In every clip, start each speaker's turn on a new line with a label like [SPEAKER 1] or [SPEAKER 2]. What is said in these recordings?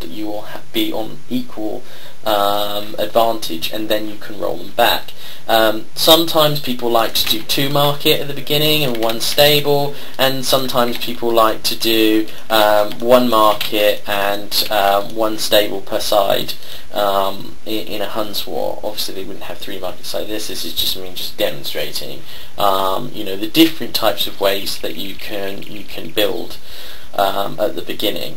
[SPEAKER 1] that you will be on equal advantage, and then you can roll them back. Sometimes people like to do 2 market at the beginning and 1 stable, and sometimes people like to do 1 market and 1 stable per side in a Huns war. Obviously they wouldn't have 3 markets like this. This is just me just demonstrating the different types of ways that you can build at the beginning.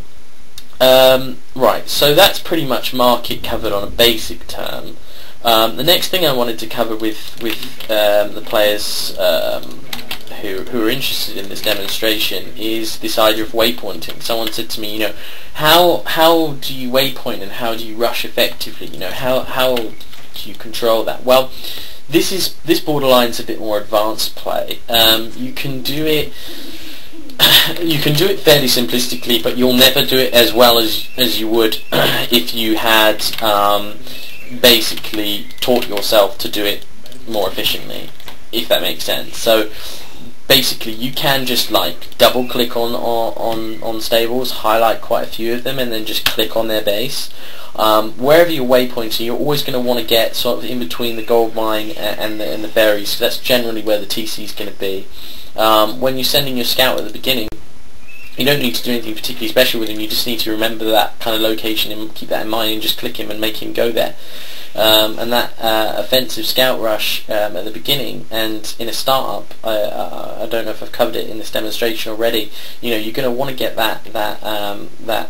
[SPEAKER 1] Right, so that's pretty much market covered on a basic term. The next thing I wanted to cover with the players who are interested in this demonstration is this idea of waypointing. Someone said to me, how do you waypoint and how do you rush effectively? How do you control that? Well, this borderline's a bit more advanced play. You can do it fairly simplistically, but you'll never do it as well as you would if you had basically taught yourself to do it more efficiently, if that makes sense. So basically you can just like double click on stables, highlight quite a few of them, and then just click on their base. Wherever you're waypointing, you're always going to want to get sort of in between the gold mine and the berries, because that's generally where the TC is going to be. When you're sending your scout at the beginning, you don't need to do anything particularly special with him. You just need to remember that kind of location and keep that in mind and just click him and make him go there. And that offensive scout rush at the beginning and in a startup, I don't know if I've covered it in this demonstration already, you're going to want to get that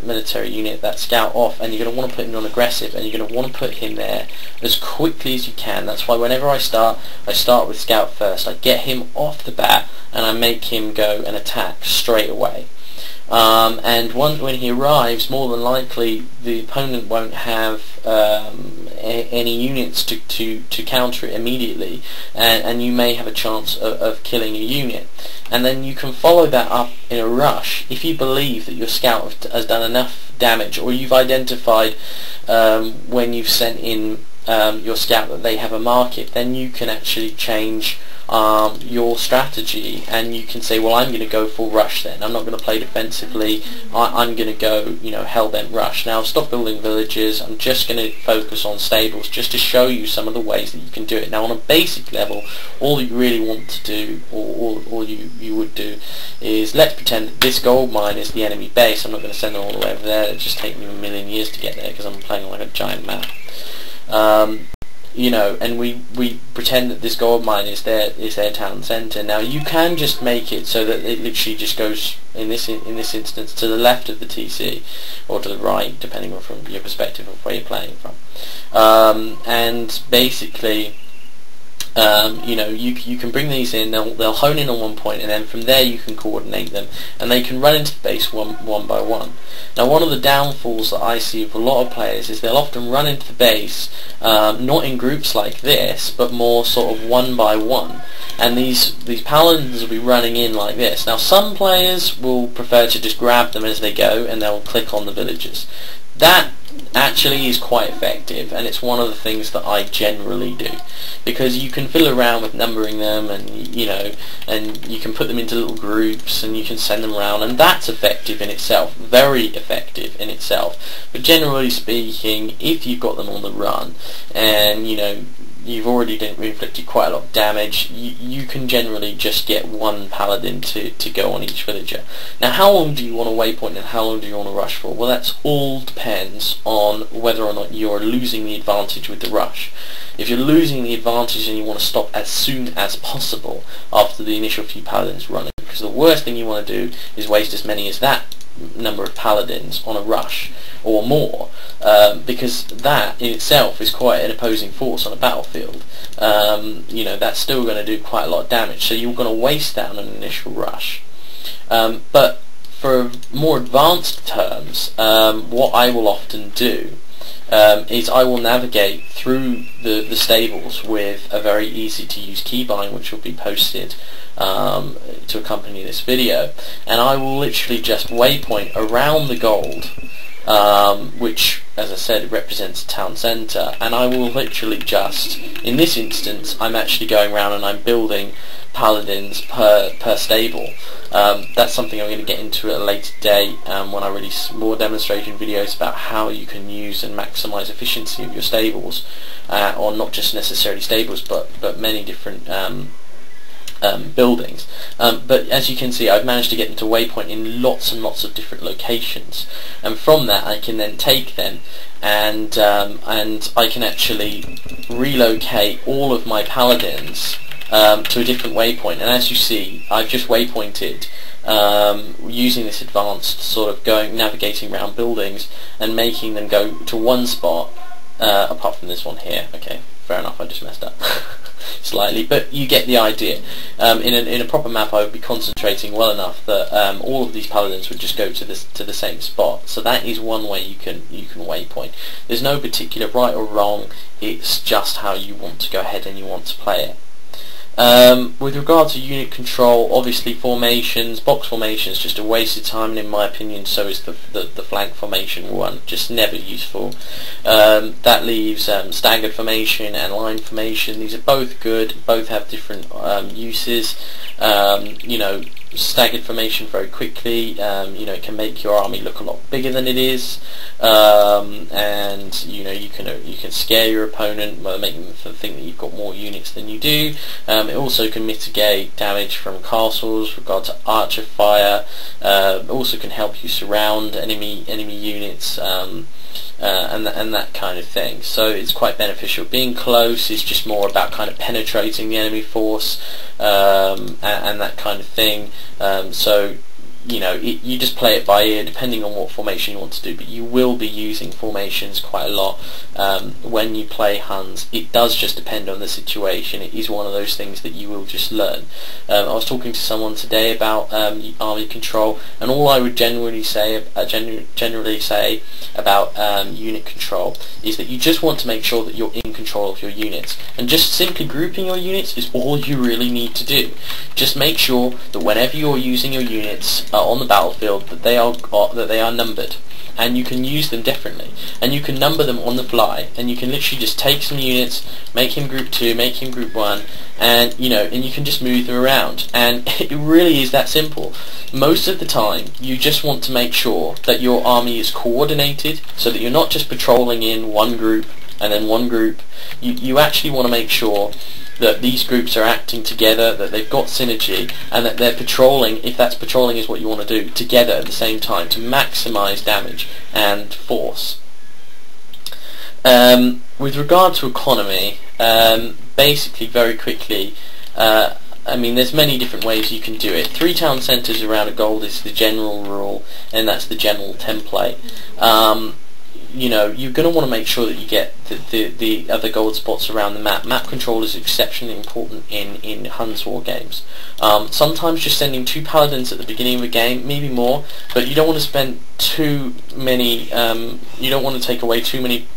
[SPEAKER 1] military unit, that scout off, and you're going to want to put him on aggressive, and you're going to want to put him there as quickly as you can. That's why whenever I start with scout first. I get him off the bat and I make him go and attack straight away. And when he arrives, more than likely the opponent won't have any units to counter it immediately, and you may have a chance of killing a unit. And then you can follow that up in a rush if you believe that your scout has done enough damage, or you've identified when you've sent in your scout that they have a market. Then you can actually change your strategy, and you can say, well, I'm going to go full rush then. I'm not going to play defensively. I'm going to go, hell-bent rush. Now, stop building villages. I'm just going to focus on stables just to show you some of the ways that you can do it. Now, on a basic level, all you really want to do, or all you would do, is let's pretend that this gold mine is the enemy base. I'm not going to send them all the way over there. It'll just take me a million years to get there because I'm playing on like a giant map. And we pretend that this gold mine is their town centre. Now you can just make it so that it literally just goes in this instance to the left of the TC, or to the right, depending on from your perspective of where you're playing from. And basically, you can bring these in. They'll hone in on one point, and then from there you can coordinate them, and they can run into the base one by one. Now, one of the downfalls that I see of a lot of players is they'll often run into the base, not in groups like this, but more sort of one by one. And these paladins will be running in like this. Now, some players will prefer to just grab them as they go, and they'll click on the villagers. That actually is quite effective, and it's one of the things that I generally do, because you can fiddle around with numbering them, and and you can put them into little groups, and you can send them around, and that's effective in itself, very effective in itself. But generally speaking, if you've got them on the run, and you've already inflicted quite a lot of damage, you can generally just get one paladin to go on each villager. Now, how long do you want to waypoint and how long do you want to rush for? Well, that's all depends on whether or not you're losing the advantage with the rush. If you're losing the advantage and you want to stop as soon as possible after the initial few paladins running, because the worst thing you want to do is waste as many as that number of paladins on a rush or more, because that in itself is quite an opposing force on a battlefield. That's still going to do quite a lot of damage, so you're going to waste that on an initial rush. But for more advanced terms, what I will often do is I will navigate through the stables with a very easy to use keybind, which will be posted to accompany this video, and I will literally just waypoint around the gold, which as I said, it represents a town centre, and I will literally just, in this instance, I'm actually going around and I'm building paladins per stable. That's something I'm going to get into at a later date when I release more demonstration videos about how you can use and maximise efficiency of your stables, or not just necessarily stables, but many different buildings. But as you can see, I've managed to get them to waypoint in lots and lots of different locations, and from that I can then take them and I can actually relocate all of my paladins to a different waypoint. And as you see, I've just waypointed using this advanced sort of navigating around buildings and making them go to one spot, apart from this one here. Okay, fair enough, I just messed up slightly, but you get the idea. In a proper map I would be concentrating well enough that all of these paladins would just go to the same spot. So that is one way you can waypoint. There's no particular right or wrong, it's just how you want to go ahead and you want to play it. With regard to unit control, obviously formations, box formations, just a waste of time, and in my opinion so is the flank formation one, just never useful. That leaves staggered formation and line formation. These are both good, both have different uses. You know, staggered formation very quickly, you know, it can make your army look a lot bigger than it is, and you know, you can scare your opponent by making them think that you've got more units than you do. It also can mitigate damage from castles with regard to archer fire. It also can help you surround enemy units, and that kind of thing. So it's quite beneficial. Being close is just more about kind of penetrating the enemy force, and that kind of thing. So you know, you just play it by ear depending on what formation you want to do, but you will be using formations quite a lot when you play Huns. It does just depend on the situation. It is one of those things that you will just learn. I was talking to someone today about army control, and all I would generally say about unit control is that you just want to make sure that you're in control of your units, and just simply grouping your units is all you really need to do. Just make sure that whenever you're using your units on the battlefield, that they are numbered, and you can use them differently, and you can number them on the fly, and you can literally just take some units, make him group 2, make him group 1, and you know, and you can just move them around, and it really is that simple. Most of the time you just want to make sure that your army is coordinated, so that you're not just patrolling in one group and then one group. You actually want to make sure that these groups are acting together, that they've got synergy, and that they're patrolling, if that's patrolling is what you want to do, together at the same time to maximise damage and force. With regard to economy, basically very quickly, I mean, there's many different ways you can do it. 3 town centres around a gold is the general rule, and that's the general template. You know, you're going to want to make sure that you get the other gold spots around the map. Map control is exceptionally important in Huns war games. Sometimes just sending 2 paladins at the beginning of a game, maybe more, but you don't want to spend too many, you don't want to take away too many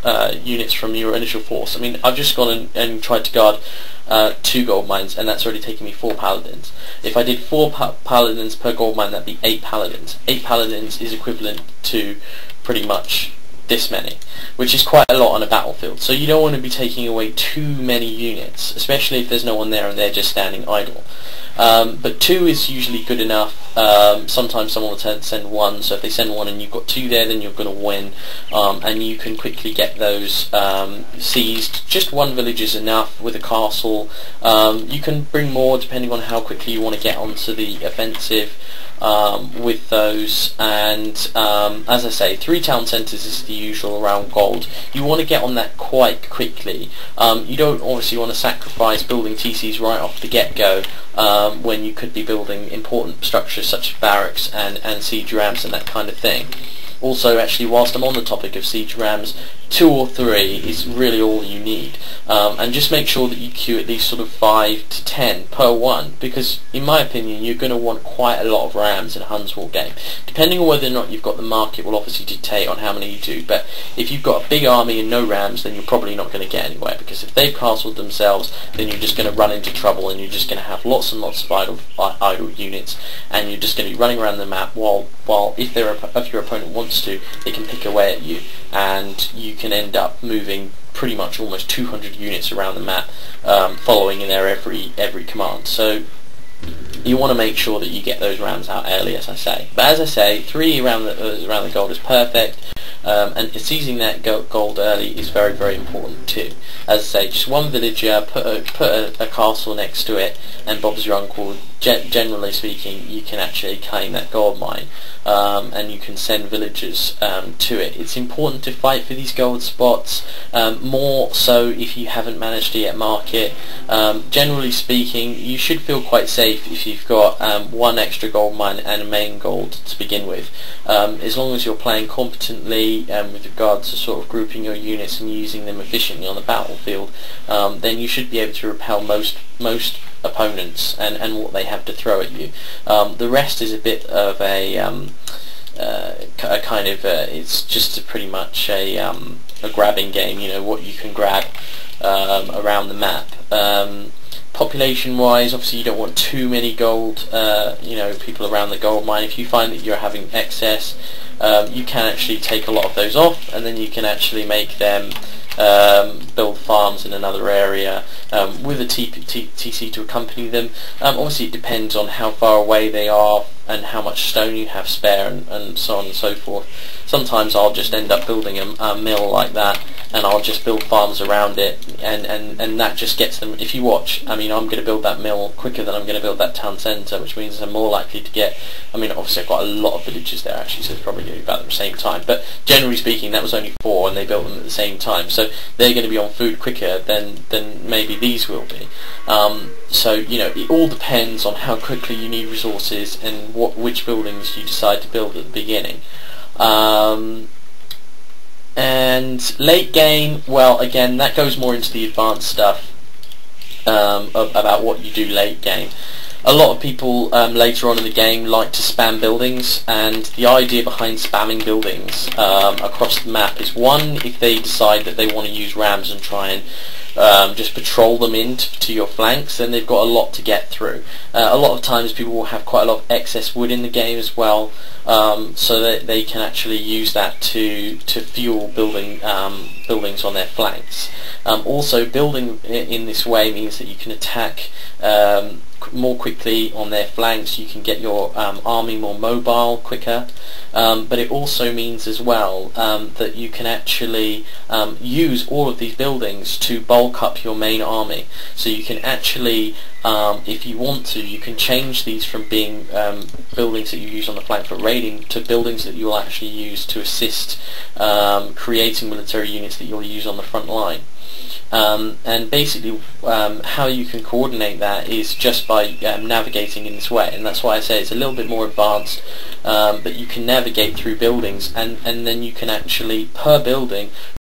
[SPEAKER 1] units from your initial force. I mean, I've just gone and tried to guard 2 gold mines, and that's already taken me 4 paladins. If I did 4 paladins per gold mine, that'd be 8 paladins. 8 paladins is equivalent to pretty much this many, which is quite a lot on a battlefield. So you don't want to be taking away too many units, especially if there's no one there and they're just standing idle. But 2 is usually good enough. Sometimes someone will send 1, so if they send 1 and you've got 2 there, then you're going to win, and you can quickly get those seized. Just 1 village is enough with a castle. You can bring more depending on how quickly you want to get onto the offensive with those, and as I say, 3 town centres is the usual around gold. You want to get on that quite quickly. You don't obviously want to sacrifice building TCs right off the get-go when you could be building important structures such as barracks and siege ramps and that kind of thing. Also, actually, whilst I'm on the topic of siege rams, 2 or 3 is really all you need, and just make sure that you queue at least sort of 5 to 10 per one, because in my opinion you're going to want quite a lot of rams in a Huns war game. Depending on whether or not you've got the market will obviously dictate on how many you do, but if you've got a big army and no rams, then you're probably not going to get anywhere, because if they've castled themselves, then you're just going to run into trouble, and you're just going to have lots and lots of idle units, and you're just going to be running around the map while if your opponent wants wants to, they can pick away at you, and you can end up moving pretty much almost 200 units around the map, following in their every command. So you want to make sure that you get those rams out early, as I say. But as I say, 3 around the gold is perfect, and seizing that gold early is very, very important too. As I say, just one villager, put a castle next to it, and Bob's your uncle. Generally speaking, you can actually claim that gold mine, and you can send villagers to it. It's important to fight for these gold spots, more so if you haven't managed to yet mark it. Generally speaking, you should feel quite safe if you've got one extra gold mine and a main gold to begin with. As long as you're playing competently with regards to sort of grouping your units and using them efficiently on the battlefield, then you should be able to repel most opponents and what they have to throw at you. The rest is a bit of a kind of it's just pretty much a grabbing game. You know what you can grab around the map. Population wise, obviously you don't want too many gold people around the gold mine. If you find that you're having excess, you can actually take a lot of those off, and then you can actually make them build farms in another area with a TC to accompany them. Obviously it depends on how far away they are and how much stone you have spare, and so on and so forth. Sometimes I'll just end up building a mill like that, and I'll just build farms around it, and that just gets them. If you watch, I mean, I'm going to build that mill quicker than I'm going to build that town centre, which means I'm more likely to get, I mean, obviously I've got a lot of villages there actually, so it's probably going to be about at the same time, but generally speaking that was only 4 and they built them at the same time, so they're going to be on food quicker than maybe these will be. So it all depends on how quickly you need resources and which buildings you decide to build at the beginning. And late game, well, again, that goes more into the advanced stuff about what you do late game. A lot of people later on in the game like to spam buildings, and the idea behind spamming buildings across the map is, one, if they decide that they want to use rams and try and just patrol them into your flanks, then they've got a lot to get through. A lot of times people will have quite a lot of excess wood in the game as well, so that they can actually use that to fuel buildings on their flanks. Also, building in this way means that you can attack more quickly on their flanks. You can get your army more mobile quicker, but it also means as well that you can actually use all of these buildings to bulk up your main army. So you can actually, if you want to, you can change these from being buildings that you use on the flank for raiding to buildings that you'll actually use to assist creating military units that you'll use on the front line. And basically how you can coordinate that is just by navigating in this way, and that's why I say it's a little bit more advanced, but you can navigate through buildings, and then you can actually, per building,